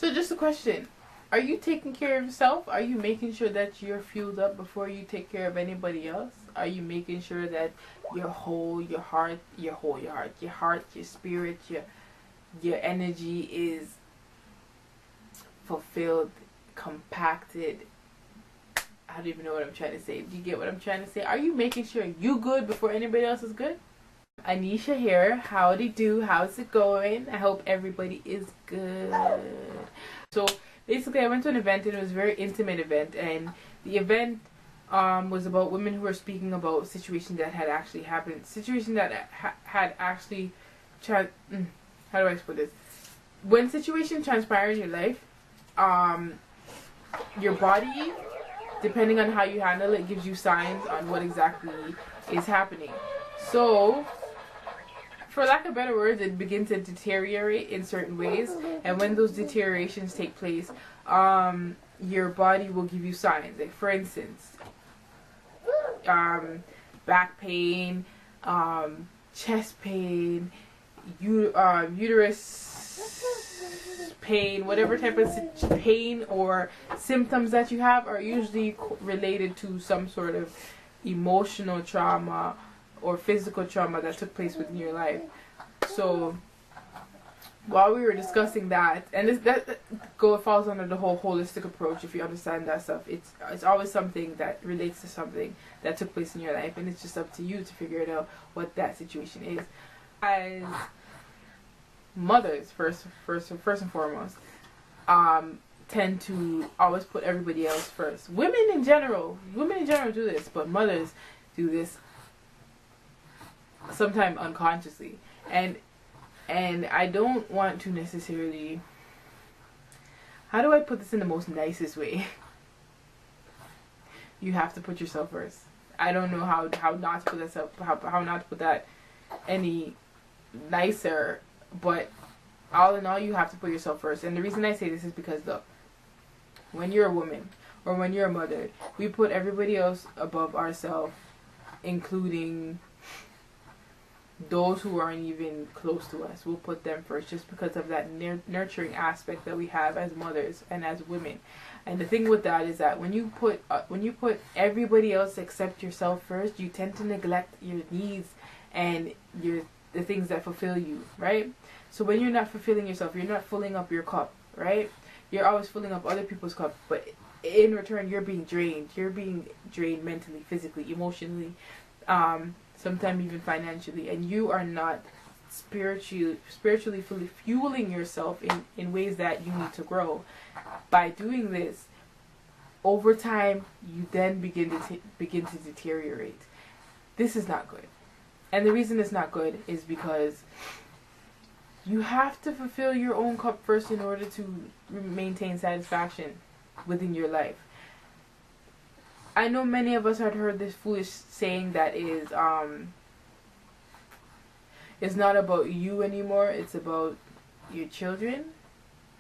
So just a question. Are you taking care of yourself? Are you making sure that you're fueled up before you take care of anybody else? Are you making sure that your heart, your spirit, your energy is fulfilled, compacted? I don't even know what I'm trying to say. Do you get what I'm trying to say? Are you making sure you good before anybody else is good? Anisha here. Howdy do. How's it going? I hope everybody is good. So basically I went to an event, and it was a very intimate event, and the event was about women who were speaking about situations that had actually happened. Situations that had actually how do I put this? When situations transpire in your life, your body, depending on how you handle it, gives you signs on what exactly is happening. So, for lack of better words, it begins to deteriorate in certain ways, and when those deteriorations take place, your body will give you signs. Like, for instance, back pain, chest pain, uterus pain, whatever type of pain or symptoms that you have are usually related to some sort of emotional trauma or physical trauma that took place within your life. So while we were discussing that, and that falls under the whole holistic approach, if you understand that stuff, it's always something that relates to something that took place in your life, and it's just up to you to figure it out what that situation is. As mothers, first and foremost, tend to always put everybody else first. Women in general do this, but mothers do this sometimes unconsciously, and I don't want to necessarily, how do I put this in the most nicest way? You have to put yourself first. I don't know how not to put how not to put that any nicer, but all in all, you have to put yourself first. And the reason I say this is because, look, when you're a woman or when you're a mother, we put everybody else above ourselves, including those who aren't even close to us. We'll put them first just because of that nurturing aspect that we have as mothers and as women. And the thing with that is that when you put everybody else except yourself first, you tend to neglect your needs and the things that fulfill you, right? So when you're not fulfilling yourself, you're not filling up your cup, right? You're always filling up other people's cup, but in return you're being drained. You're being drained mentally, physically, emotionally, sometimes even financially, and you are not spiritually fully fueling yourself in ways that you need to grow. By doing this, over time, you then begin to deteriorate. This is not good. And the reason it's not good is because you have to fulfill your own cup first in order to maintain satisfaction within your life. I know many of us had heard this foolish saying that is, it's not about you anymore, it's about your children.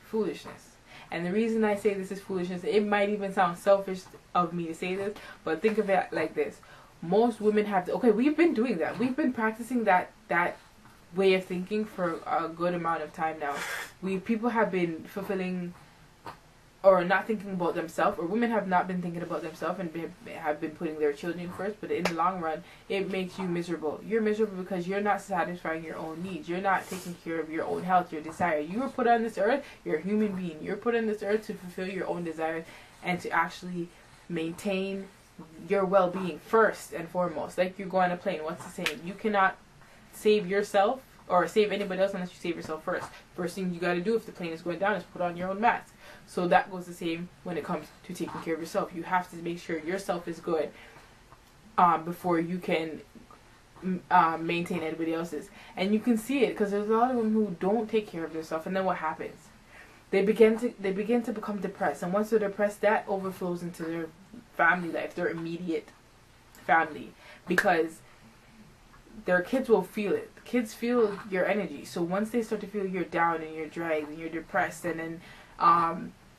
Foolishness. And the reason I say this is foolishness, it might even sound selfish of me to say this, but think of it like this. Most women have we've been doing that. We've been practicing that way of thinking for a good amount of time now. People have been fulfilling or not thinking about themselves, or women have not been thinking about themselves and have been putting their children first, but in the long run, it makes you miserable. You're miserable because you're not satisfying your own needs. You're not taking care of your own health, your desire. You were put on this earth, you're a human being. You're put on this earth to fulfill your own desires and to actually maintain your well-being first and foremost. Like you go on a plane, what's the saying? You cannot save yourself or save anybody else unless you save yourself first. First thing you got to do if the plane is going down is put on your own mask. So that goes the same when it comes to taking care of yourself. You have to make sure yourself is good before you can maintain anybody else's. And you can see it because there's a lot of women who don't take care of themselves, and then what happens? They begin to become depressed, and once they're depressed, that overflows into their family life, their immediate family, because their kids will feel it. The kids feel your energy. So once they start to feel you're down and you're dragged and you're depressed, and then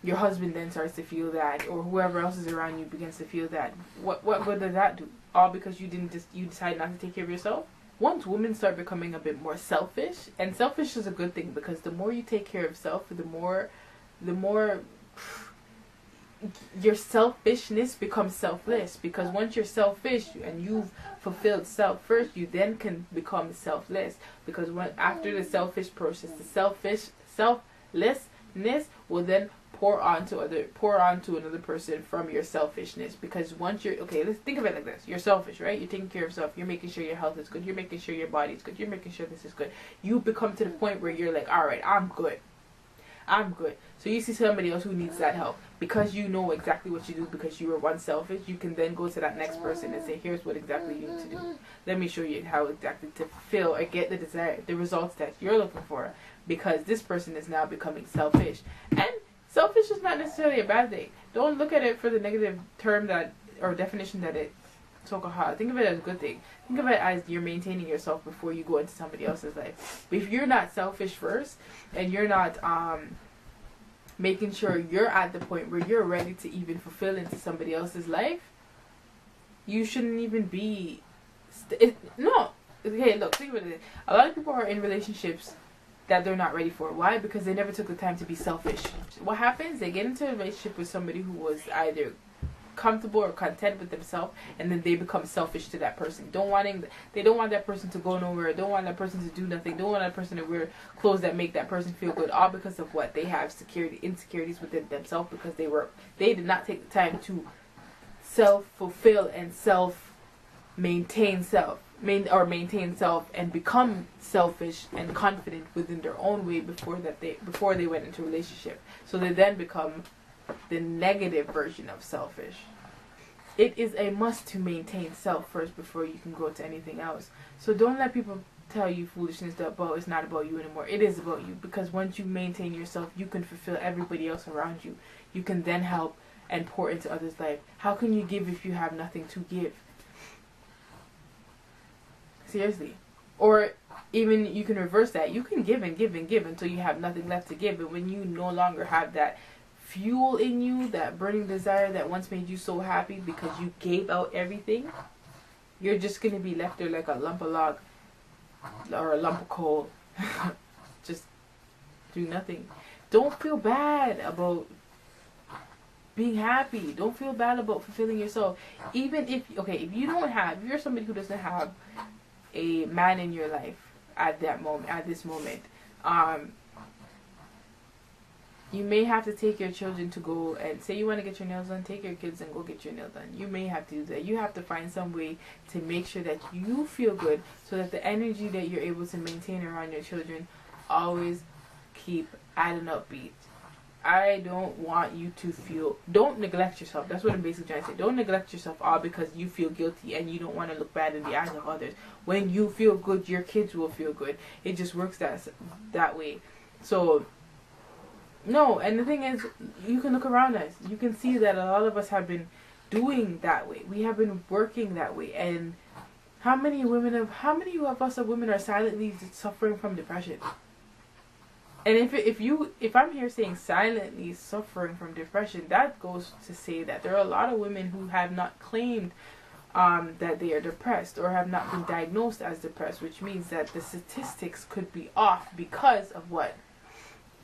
your husband then starts to feel that, or whoever else is around you begins to feel that, what good does that do? All because you decide not to take care of yourself? Once women start becoming a bit more selfish, and selfish is a good thing because the more you take care of self, the more the more your selfishness becomes selfless. Because once you're selfish and you've fulfilled self first, you then can become selfless. Because after the selfish process, the selflessness will then pour onto another person from your selfishness. Because once you're, okay, let's think of it like this: you're selfish, right? You're taking care of yourself, you're making sure your health is good, you're making sure your body is good, you're making sure this is good. You become to the point where you're like, all right, I'm good. So you see somebody else who needs that help. Because you know exactly what you do, because you were once selfish, you can then go to that next person and say, here's what exactly you need to do. Let me show you how exactly to fulfill or get the results that you're looking for. Because this person is now becoming selfish. And selfish is not necessarily a bad thing. Don't look at it for the negative term or definition that it's so-called. Think of it as a good thing. Think of it as you're maintaining yourself before you go into somebody else's life. But if you're not selfish first, and you're not making sure you're at the point where you're ready to even fulfill into somebody else's life, you shouldn't even be no. Okay, look, think about it. A lot of people are in relationships that they're not ready for. Why? Because they never took the time to be selfish. What happens? They get into a relationship with somebody who was either comfortable or content with themselves, and then they become selfish to that person. They don't want that person to go nowhere, don't want that person to do nothing, don't want that person to wear clothes that make that person feel good, all because of what they have insecurities within themselves, because they did not take the time to self-fulfill and maintain self and become selfish and confident within their own way before they went into a relationship. So they then become the negative version of selfish. It is a must to maintain self first before you can go to anything else. So don't let people tell you foolishness that, well, it's not about you anymore. It is about you, because once you maintain yourself, you can fulfill everybody else around you. You can then help and pour into others' life. How can you give if you have nothing to give? Seriously. Or even you can reverse that. You can give and give and give until you have nothing left to give. But when you no longer have that fuel in you, that burning desire that once made you so happy because you gave out everything, you're just going to be left there like a lump of log or a lump of coal. Just do nothing. Don't feel bad about being happy. Don't feel bad about fulfilling yourself. Even if you're somebody who doesn't have a man in your life at this moment, you may have to take your children to go and say you want to get your nails done, take your kids and go get your nails done. You may have to do that. You have to find some way to make sure that you feel good, so that the energy that you're able to maintain around your children always keep at an upbeat. I don't want you to don't neglect yourself. That's what I'm basically trying to say. Don't neglect yourself all because you feel guilty and you don't want to look bad in the eyes of others. When you feel good, your kids will feel good. It just works that way. So, no, and the thing is, you can look around us. You can see that a lot of us have been doing that way. We have been working that way. And how many of us women are silently suffering from depression? And if I'm here saying silently suffering from depression, that goes to say that there are a lot of women who have not claimed that they are depressed or have not been diagnosed as depressed, which means that the statistics could be off because of what?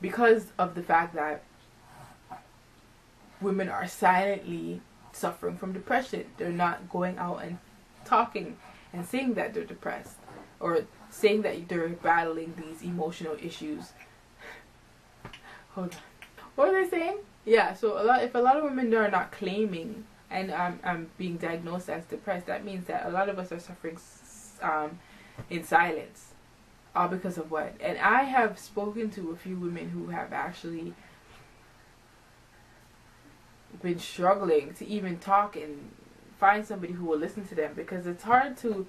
Because of the fact that women are silently suffering from depression. They're not going out and talking and saying that they're depressed or saying that they're battling these emotional issues. Hold on. What was I saying? Yeah, so if a lot of women are not claiming and being diagnosed as depressed, that means that a lot of us are suffering in silence. All because of what? And I have spoken to a few women who have actually been struggling to even talk and find somebody who will listen to them, because it's hard to.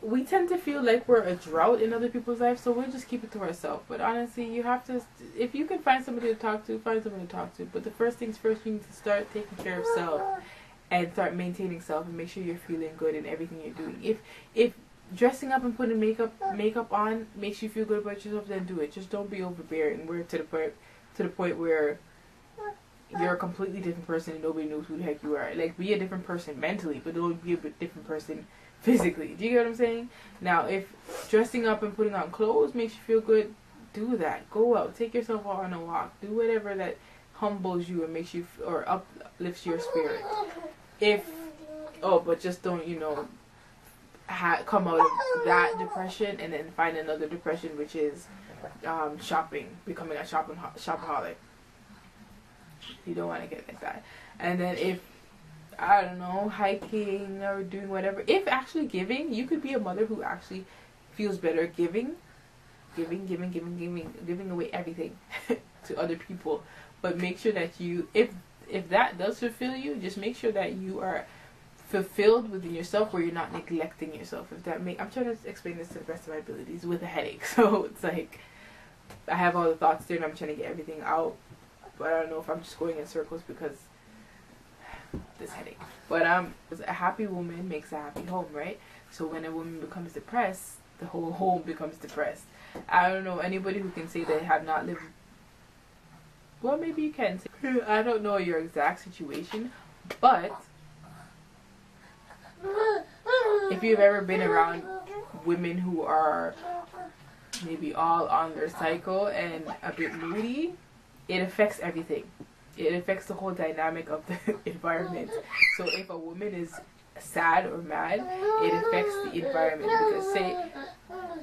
We tend to feel like we're a drought in other people's lives, so we'll just keep it to ourselves. But honestly, you have to, if you can find somebody to talk to, find somebody to talk to. But the first things first, you need to start taking care of self and start maintaining self and make sure you're feeling good in everything you're doing. If dressing up and putting makeup on makes you feel good about yourself, then do it. Just don't be overbearing. We're to the point where you're a completely different person and nobody knows who the heck you are. Like, be a different person mentally, but don't be a different person physically. Do you get what I'm saying? Now, if dressing up and putting on clothes makes you feel good, do that. Go out, take yourself out on a walk, do whatever that humbles you and makes you or uplifts your spirit. But just don't, come out of that depression and then find another depression, which is shopping, becoming a shopaholic. You don't want to get like that. And then if, I don't know, hiking or doing whatever, if actually giving, you could be a mother who actually feels better giving away everything to other people. But make sure that you, if that does fulfill you, just make sure that you are fulfilled within yourself, where you're not neglecting yourself. I'm trying to explain this to the best of my abilities with a headache, so it's like I have all the thoughts there and I'm trying to get everything out, but I don't know if I'm just going in circles because this headache. But a happy woman makes a happy home, right? So when a woman becomes depressed, the whole home becomes depressed. I don't know anybody who can say they have not lived. Well, maybe you can say, I don't know your exact situation, but if you've ever been around women who are maybe all on their cycle and a bit moody, it affects everything. It affects the whole dynamic of the environment. So if a woman is sad or mad, it affects the environment. Because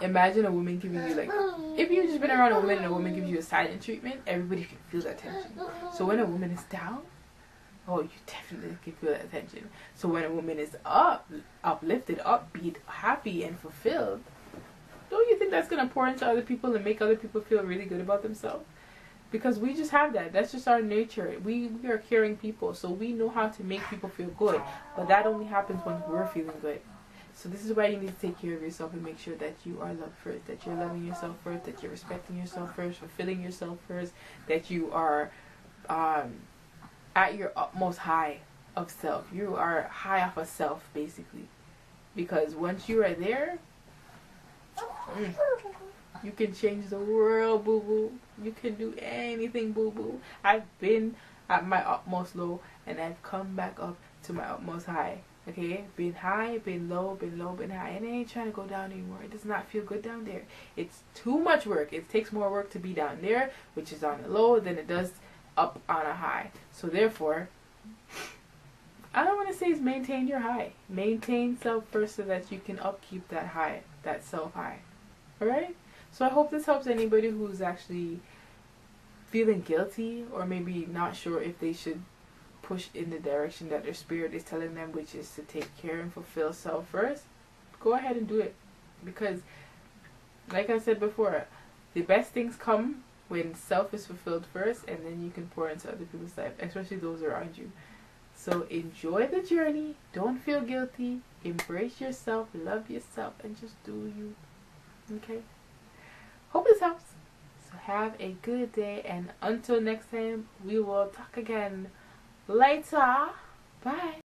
imagine a woman giving you, like, if you've just been around a woman and a woman gives you a silent treatment, everybody can feel that tension. So when a woman is down, oh, you definitely can feel that tension. So when a woman is uplifted, upbeat, happy, and fulfilled, don't you think that's going to pour into other people and make other people feel really good about themselves? Because we just have that. That's just our nature. We are caring people, so we know how to make people feel good. But that only happens when we're feeling good. So this is why you need to take care of yourself and make sure that you are loved first, that you're loving yourself first, that you're respecting yourself first, fulfilling yourself first, that you are at your utmost high of self. You are high off of self, basically. Because once you are there, you can change the world, boo-boo. You can do anything, boo-boo. I've been at my utmost low, and I've come back up to my utmost high. Okay? Been high, been low, been low, been high. And I ain't trying to go down anymore. It does not feel good down there. It's too much work. It takes more work to be down there, which is on the low, than it does up on a high. So therefore, I don't want to say is maintain your high. Maintain self first so that you can upkeep that high, that self high. Alright? So I hope this helps anybody who's actually feeling guilty or maybe not sure if they should push in the direction that their spirit is telling them, which is to take care and fulfill self first. Go ahead and do it. Because, like I said before, the best things come when self is fulfilled first, and then you can pour into other people's life, especially those around you. So enjoy the journey. Don't feel guilty. Embrace yourself. Love yourself. And just do you. Okay? Hope this helps. So have a good day. And until next time, we will talk again later. Bye.